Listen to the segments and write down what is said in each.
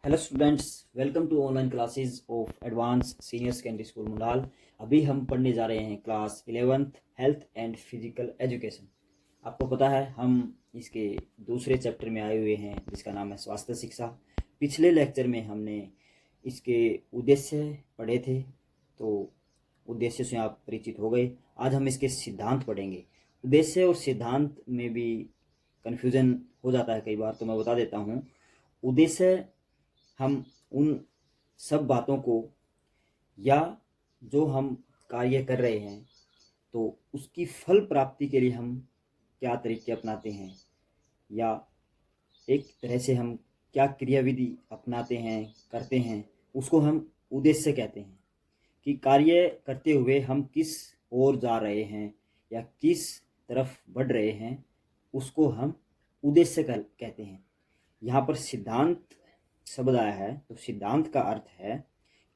Hello students, welcome to online classes of advance senior secondary school Mundal. अभी हम पढ़ने जा रहे हैं class 11th health and physical education. आपको पता है हम इसके दूसरे चैप्टर में आए हुए हैं जिसका नाम है स्वास्थ्य शिक्षा। पिछले लेक्चर में हमने इसके उद्देश्य पढ़े थे, तो उद्देश्य से आप परिचित हो गए। आज हम इसके सिद्धांत पढ़ेंगे। उद्देश्य और सिद्धांत में भी कन्फ्यूज़न हो जाता है कई बार, तो मैं बता देता हूँ। उद्देश्य हम उन सब बातों को या जो हम कार्य कर रहे हैं तो उसकी फल प्राप्ति के लिए हम क्या तरीके अपनाते हैं, या एक तरह से हम क्या क्रियाविधि अपनाते हैं करते हैं, उसको हम उद्देश्य कहते हैं। कि कार्य करते हुए हम किस ओर जा रहे हैं या किस तरफ बढ़ रहे हैं, उसको हम उद्देश्य कहते हैं। यहाँ पर सिद्धांत शब्द आया है, तो सिद्धांत का अर्थ है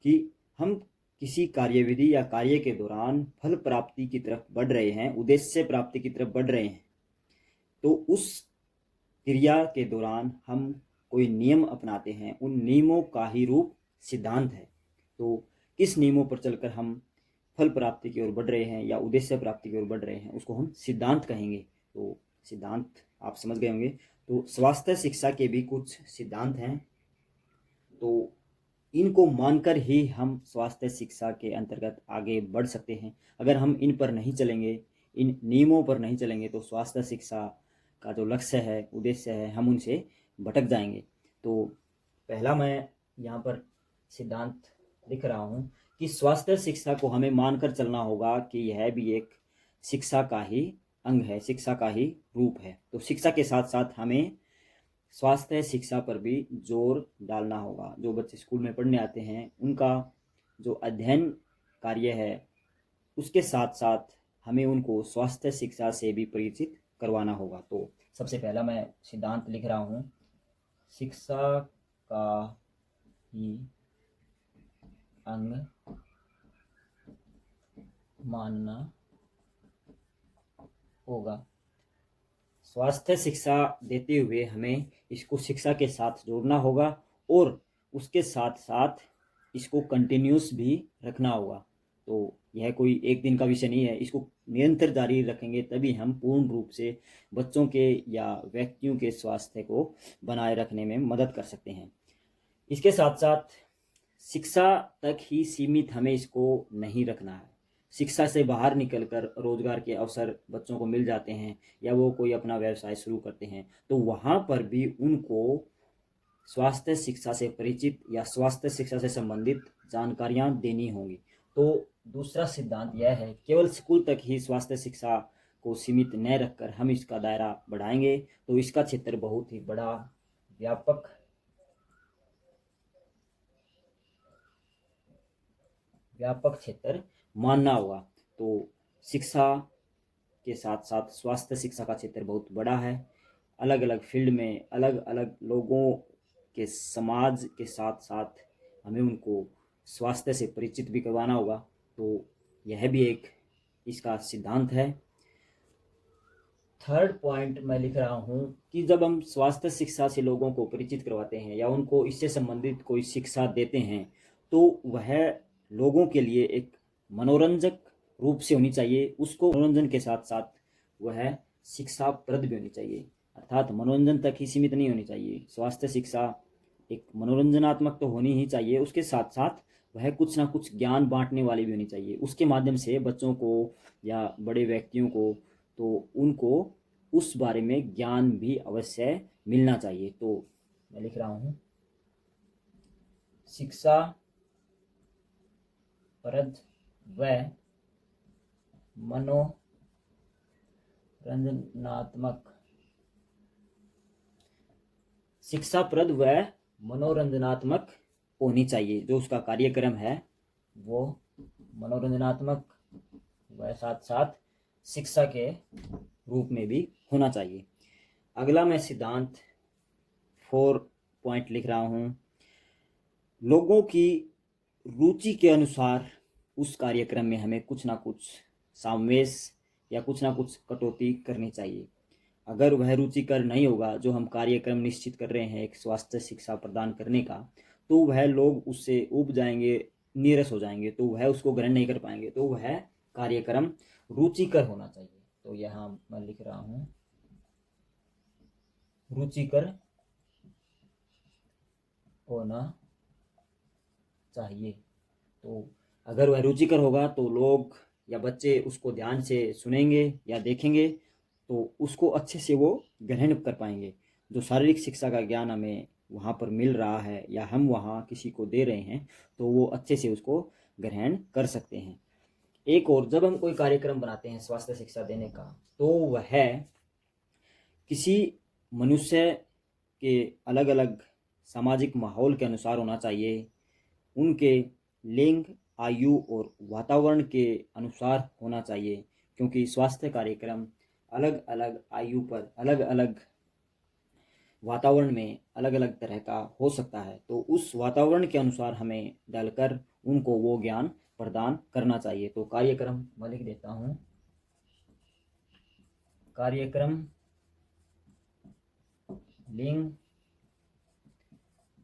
कि हम किसी कार्यविधि या कार्य के दौरान फल प्राप्ति की तरफ बढ़ रहे हैं, उद्देश्य प्राप्ति की तरफ बढ़ रहे हैं, तो उस क्रिया के दौरान हम कोई नियम अपनाते हैं। उन नियमों का ही रूप सिद्धांत है। तो किस नियमों पर चलकर हम फल प्राप्ति की ओर बढ़ रहे हैं या उद्देश्य प्राप्ति की ओर बढ़ रहे हैं, उसको हम सिद्धांत कहेंगे। तो सिद्धांत आप समझ गए होंगे। तो स्वास्थ्य शिक्षा के भी कुछ सिद्धांत हैं, तो इनको मानकर ही हम स्वास्थ्य शिक्षा के अंतर्गत आगे बढ़ सकते हैं। अगर हम इन पर नहीं चलेंगे, इन नियमों पर नहीं चलेंगे, तो स्वास्थ्य शिक्षा का जो लक्ष्य है, उद्देश्य है, हम उनसे भटक जाएंगे। तो पहला मैं यहाँ पर सिद्धांत लिख रहा हूँ कि स्वास्थ्य शिक्षा को हमें मानकर चलना होगा कि यह भी एक शिक्षा का ही अंग है, शिक्षा का ही रूप है। तो शिक्षा के साथ साथ हमें स्वास्थ्य शिक्षा पर भी जोर डालना होगा। जो बच्चे स्कूल में पढ़ने आते हैं उनका जो अध्ययन कार्य है, उसके साथ साथ हमें उनको स्वास्थ्य शिक्षा से भी परिचित करवाना होगा। तो सबसे पहला मैं सिद्धांत लिख रहा हूँ, शिक्षा का ही अंग मानना होगा। स्वास्थ्य शिक्षा देते हुए हमें इसको शिक्षा के साथ जोड़ना होगा और उसके साथ साथ इसको कंटिन्यूस भी रखना होगा। तो यह कोई एक दिन का विषय नहीं है, इसको निरंतर जारी रखेंगे तभी हम पूर्ण रूप से बच्चों के या व्यक्तियों के स्वास्थ्य को बनाए रखने में मदद कर सकते हैं। इसके साथ साथ शिक्षा तक ही सीमित हमें इसको नहीं रखना है। शिक्षा से बाहर निकलकर रोजगार के अवसर बच्चों को मिल जाते हैं या वो कोई अपना व्यवसाय शुरू करते हैं, तो वहाँ पर भी उनको स्वास्थ्य शिक्षा से परिचित या स्वास्थ्य शिक्षा से संबंधित जानकारियाँ देनी होंगी। तो दूसरा सिद्धांत यह है, केवल स्कूल तक ही स्वास्थ्य शिक्षा को सीमित न रखकर हम इसका दायरा बढ़ाएंगे तो इसका क्षेत्र बहुत ही बड़ा व्यापक क्षेत्र मानना होगा। तो शिक्षा के साथ साथ स्वास्थ्य शिक्षा का क्षेत्र बहुत बड़ा है। अलग अलग फील्ड में अलग अलग लोगों के समाज के साथ साथ हमें उनको स्वास्थ्य से परिचित भी करवाना होगा। तो यह भी एक इसका सिद्धांत है। थर्ड पॉइंट मैं लिख रहा हूँ कि जब हम स्वास्थ्य शिक्षा से लोगों को परिचित करवाते हैं या उनको इससे संबंधित कोई शिक्षा देते हैं, तो वह लोगों के लिए एक मनोरंजक रूप से होनी चाहिए। उसको मनोरंजन के साथ साथ वह शिक्षाप्रद भी होनी चाहिए, अर्थात मनोरंजन तक ही सीमित नहीं होनी चाहिए। स्वास्थ्य शिक्षा एक मनोरंजनात्मक तो होनी ही चाहिए, उसके साथ साथ वह कुछ ना कुछ ज्ञान बांटने वाली भी होनी चाहिए। उसके माध्यम से बच्चों को या बड़े व्यक्तियों को, तो उनको उस बारे में ज्ञान भी अवश्य मिलना चाहिए। तो मैं लिख रहा हूँ, शिक्षा प्रद व मनोरंजनात्मक, शिक्षाप्रद व मनोरंजनात्मक होनी चाहिए। जो उसका कार्यक्रम है वो मनोरंजनात्मक व साथ साथ शिक्षा के रूप में भी होना चाहिए। अगला मैं सिद्धांत 4 पॉइंट लिख रहा हूँ, लोगों की रुचि के अनुसार उस कार्यक्रम में हमें कुछ ना कुछ सामवेश या कुछ ना कुछ कटौती करनी चाहिए। अगर वह रुचिकर नहीं होगा, जो हम कार्यक्रम निश्चित कर रहे हैं एक स्वास्थ्य शिक्षा प्रदान करने का, तो वह लोग उससे ऊब जाएंगे, नीरस हो जाएंगे, तो वह उसको ग्रहण नहीं कर पाएंगे। तो वह कार्यक्रम रुचिकर होना चाहिए। तो यहाँ मैं लिख रहा हूँ रुचिकर होना चाहिए। तो अगर वह रुचिकर होगा तो लोग या बच्चे उसको ध्यान से सुनेंगे या देखेंगे, तो उसको अच्छे से वो ग्रहण कर पाएंगे। जो शारीरिक शिक्षा का ज्ञान हमें वहाँ पर मिल रहा है या हम वहाँ किसी को दे रहे हैं, तो वो अच्छे से उसको ग्रहण कर सकते हैं। एक और, जब हम कोई कार्यक्रम बनाते हैं स्वास्थ्य शिक्षा देने का, तो वह किसी मनुष्य के अलग अलग सामाजिक माहौल के अनुसार होना चाहिए, उनके लिंग, आयु और वातावरण के अनुसार होना चाहिए, क्योंकि स्वास्थ्य कार्यक्रम अलग अलग आयु पर, अलग अलग वातावरण में अलग अलग तरह का हो सकता है। तो उस वातावरण के अनुसार हमें डालकर उनको वो ज्ञान प्रदान करना चाहिए। तो कार्यक्रम मैं लिख देता हूँ, कार्यक्रम लिंग,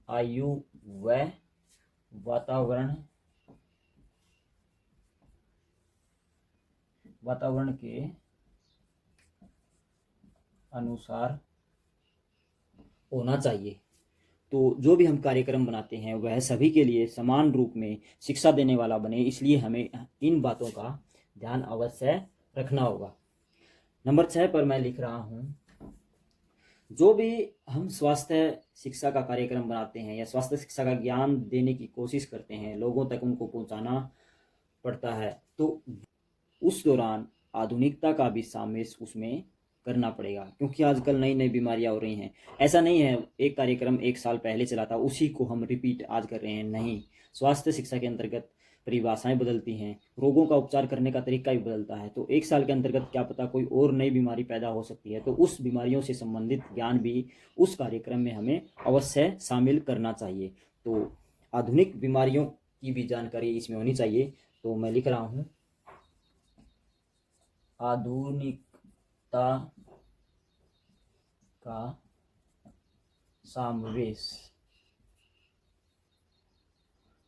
आयु व वातावरण के अनुसार होना चाहिए। तो जो भी हम कार्यक्रम बनाते हैं वह सभी के लिए समान रूप में शिक्षा देने वाला बने, इसलिए हमें इन बातों का ध्यान अवश्य रखना होगा। नंबर 6 पर मैं लिख रहा हूँ, जो भी हम स्वास्थ्य शिक्षा का कार्यक्रम बनाते हैं या स्वास्थ्य शिक्षा का ज्ञान देने की कोशिश करते हैं, लोगों तक उनको पहुंचाना पड़ता है, तो उस दौरान आधुनिकता का भी शामिल उसमें करना पड़ेगा, क्योंकि आजकल नई नई बीमारियां हो रही हैं। ऐसा नहीं है एक कार्यक्रम एक साल पहले चला था उसी को हम रिपीट आज कर रहे हैं, नहीं। स्वास्थ्य शिक्षा के अंतर्गत परिभाषाएं बदलती हैं, रोगों का उपचार करने का तरीका भी बदलता है। तो एक साल के अंतर्गत क्या पता कोई और नई बीमारी पैदा हो सकती है, तो उस बीमारियों से संबंधित ज्ञान भी उस कार्यक्रम में हमें अवश्य शामिल करना चाहिए। तो आधुनिक बीमारियों की भी जानकारी इसमें होनी चाहिए। तो मैं लिख रहा हूँ, आधुनिकता का समावेश,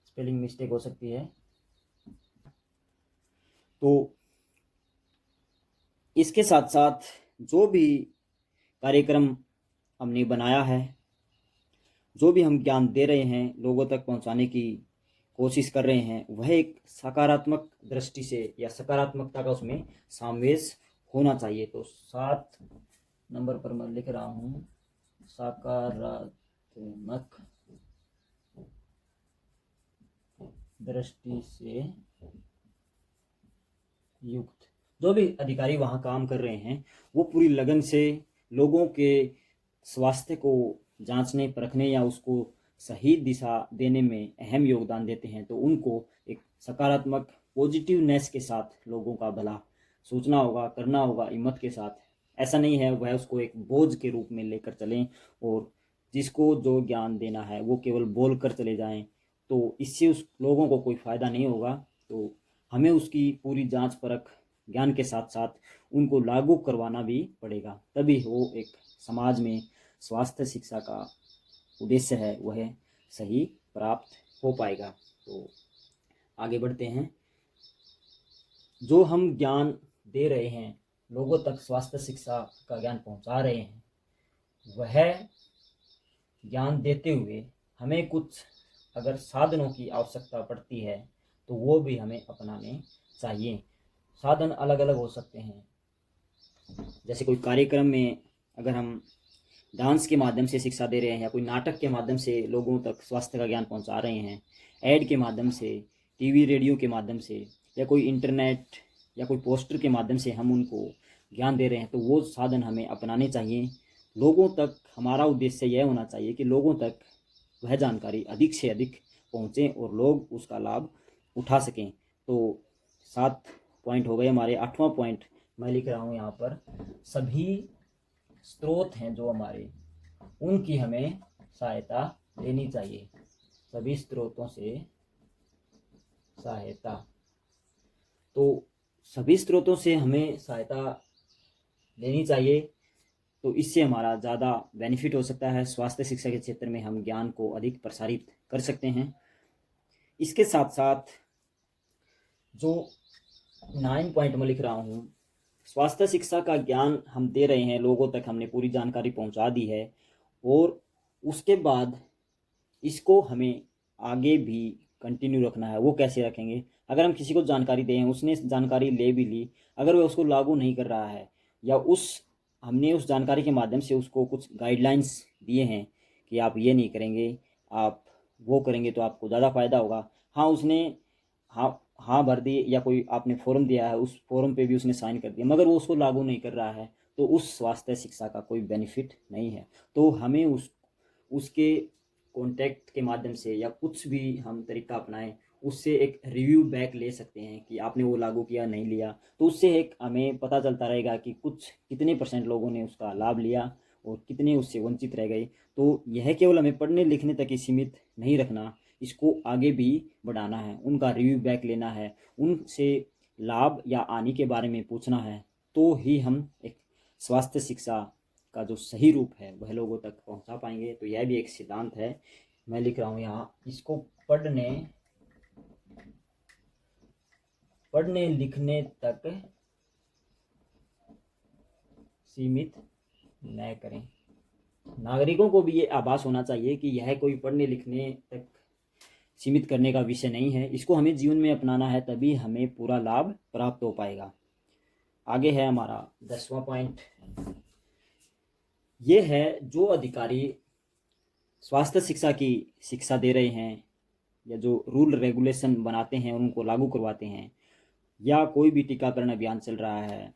स्पेलिंग मिस्टेक हो सकती है। तो इसके साथ साथ जो भी कार्यक्रम हमने बनाया है, जो भी हम ज्ञान दे रहे हैं, लोगों तक पहुंचाने की कोशिश कर रहे हैं, वह एक सकारात्मक दृष्टि से या सकारात्मकता का उसमें समावेश होना चाहिए। तो 7 नंबर पर मैं लिख रहा हूँ, सकारात्मक दृष्टि से युक्त। जो भी अधिकारी वहाँ काम कर रहे हैं वो पूरी लगन से लोगों के स्वास्थ्य को जांचने, परखने या उसको सही दिशा देने में अहम योगदान देते हैं। तो उनको एक सकारात्मक पॉजिटिवनेस के साथ लोगों का भला सोचना होगा, करना होगा, हिम्मत के साथ। ऐसा नहीं है वह उसको एक बोझ के रूप में लेकर चलें और जिसको जो ज्ञान देना है वो केवल बोल कर चले जाएं, तो इससे उस लोगों को कोई फ़ायदा नहीं होगा। तो हमें उसकी पूरी जांच परख ज्ञान के साथ साथ उनको लागू करवाना भी पड़ेगा, तभी वो एक समाज में स्वास्थ्य शिक्षा का उद्देश्य है वह सही प्राप्त हो पाएगा। तो आगे बढ़ते हैं। जो हम ज्ञान दे रहे हैं, लोगों तक स्वास्थ्य शिक्षा का ज्ञान पहुंचा रहे हैं, वह ज्ञान देते हुए हमें कुछ अगर साधनों की आवश्यकता पड़ती है तो वो भी हमें अपनाने चाहिए। साधन अलग अलग हो सकते हैं, जैसे कोई कार्यक्रम में अगर हम डांस के माध्यम से शिक्षा दे रहे हैं या कोई नाटक के माध्यम से लोगों तक स्वास्थ्य का ज्ञान पहुंचा रहे हैं, ऐड के माध्यम से, टीवी रेडियो के माध्यम से, या कोई इंटरनेट या कोई पोस्टर के माध्यम से हम उनको ज्ञान दे रहे हैं, तो वो साधन हमें अपनाने चाहिए। लोगों तक हमारा उद्देश्य यह होना चाहिए कि लोगों तक वह जानकारी अधिक से अधिक पहुँचे और लोग उसका लाभ उठा सकें। तो 7 पॉइंट हो गए हमारे। 8वां पॉइंट मैं लिख रहा हूँ यहाँ पर, सभी स्रोत हैं जो हमारे, उनकी हमें सहायता लेनी चाहिए। सभी स्रोतों से सहायता, तो सभी स्रोतों से हमें सहायता लेनी चाहिए। तो इससे हमारा ज़्यादा बेनिफिट हो सकता है। स्वास्थ्य शिक्षा के क्षेत्र में हम ज्ञान को अधिक प्रसारित कर सकते हैं। इसके साथ साथ जो 9 पॉइंट मैं लिख रहा हूँ, स्वास्थ्य शिक्षा का ज्ञान हम दे रहे हैं, लोगों तक हमने पूरी जानकारी पहुँचा दी है, और उसके बाद इसको हमें आगे भी कंटिन्यू रखना है। वो कैसे रखेंगे? अगर हम किसी को जानकारी दें, उसने जानकारी ले भी ली, अगर वह उसको लागू नहीं कर रहा है, या हमने उस जानकारी के माध्यम से उसको कुछ गाइडलाइंस दिए हैं कि आप ये नहीं करेंगे, आप वो करेंगे तो आपको ज़्यादा फ़ायदा होगा। हाँ, उसने हाँ हाँ भर दी, या कोई आपने फॉर्म दिया है, उस फॉर्म पे भी उसने साइन कर दिया, मगर वो उसको लागू नहीं कर रहा है, तो उस स्वास्थ्य शिक्षा का कोई बेनिफिट नहीं है। तो हमें उसके कॉन्टैक्ट के माध्यम से या कुछ भी हम तरीका अपनाएं, उससे एक रिव्यू बैक ले सकते हैं कि आपने वो लागू किया नहीं लिया। तो उससे एक हमें पता चलता रहेगा कि कितने % लोगों ने उसका लाभ लिया और कितने उससे वंचित रह गए। तो यह केवल हमें पढ़ने लिखने तक ही सीमित नहीं रखना, इसको आगे भी बढ़ाना है, उनका रिव्यू बैक लेना है, उनसे लाभ या हानि के बारे में पूछना है। तो ही हम एक स्वास्थ्य शिक्षा का जो सही रूप है वह लोगों तक पहुंचा पाएंगे। तो यह भी एक सिद्धांत है, मैं लिख रहा हूँ यहाँ। इसको पढ़ने लिखने तक सीमित न करें। नागरिकों को भी ये आभास होना चाहिए कि यह कोई पढ़ने लिखने तक सीमित करने का विषय नहीं है, इसको हमें जीवन में अपनाना है, तभी हमें पूरा लाभ प्राप्त हो पाएगा। आगे है हमारा 10वां पॉइंट। ये है, जो अधिकारी स्वास्थ्य शिक्षा की शिक्षा दे रहे हैं, या जो रूल रेगुलेशन बनाते हैं उनको लागू करवाते हैं, या कोई भी टीकाकरण अभियान चल रहा है,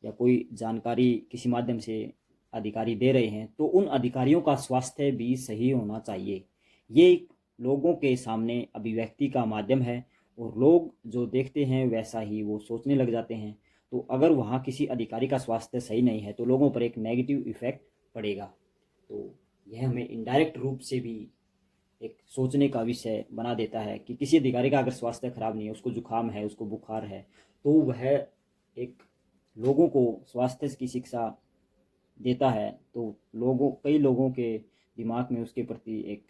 या कोई जानकारी किसी माध्यम से अधिकारी दे रहे हैं, तो उन अधिकारियों का स्वास्थ्य भी सही होना चाहिए। ये लोगों के सामने अभिव्यक्ति का माध्यम है, और लोग जो देखते हैं वैसा ही वो सोचने लग जाते हैं। तो अगर वहाँ किसी अधिकारी का स्वास्थ्य सही नहीं है तो लोगों पर एक नेगेटिव इफेक्ट पड़ेगा। तो यह हमें इनडायरेक्ट रूप से भी एक सोचने का विषय बना देता है कि किसी अधिकारी का अगर स्वास्थ्य खराब नहीं है, उसको जुकाम है, उसको बुखार है, तो वह एक लोगों को स्वास्थ्य की शिक्षा देता है, तो कई लोगों के दिमाग में उसके प्रति एक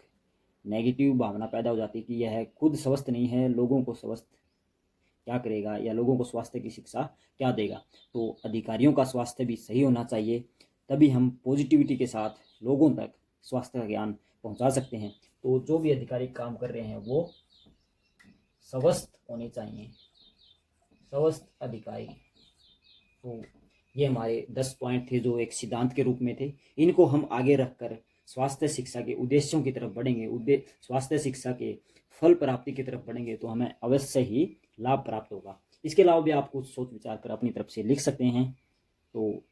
नेगेटिव भावना पैदा हो जाती है कि यह खुद स्वस्थ नहीं है, लोगों को स्वस्थ क्या करेगा, या लोगों को स्वास्थ्य की शिक्षा क्या देगा। तो अधिकारियों का स्वास्थ्य भी सही होना चाहिए, तभी हम पॉजिटिविटी के साथ लोगों तक स्वास्थ्य का ज्ञान पहुंचा सकते हैं। तो जो भी अधिकारी काम कर रहे हैं वो स्वस्थ होने चाहिए, स्वस्थ अधिकारी। तो ये हमारे 10 पॉइंट थे जो एक सिद्धांत के रूप में थे। इनको हम आगे रखकर स्वास्थ्य शिक्षा के उद्देश्यों की तरफ बढ़ेंगे, स्वास्थ्य शिक्षा के फल प्राप्ति की तरफ बढ़ेंगे, तो हमें अवश्य ही लाभ प्राप्त होगा। इसके अलावा भी आप कुछ सोच विचार कर अपनी तरफ से लिख सकते हैं। तो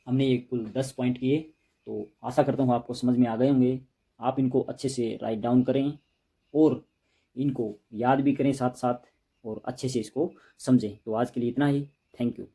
हमने ये कुल 10 पॉइंट किए, तो आशा करता हूँ आपको समझ में आ गए होंगे। आप इनको अच्छे से राइट डाउन करें और इनको याद भी करें साथ साथ, और अच्छे से इसको समझें। तो आज के लिए इतना ही। Thank you.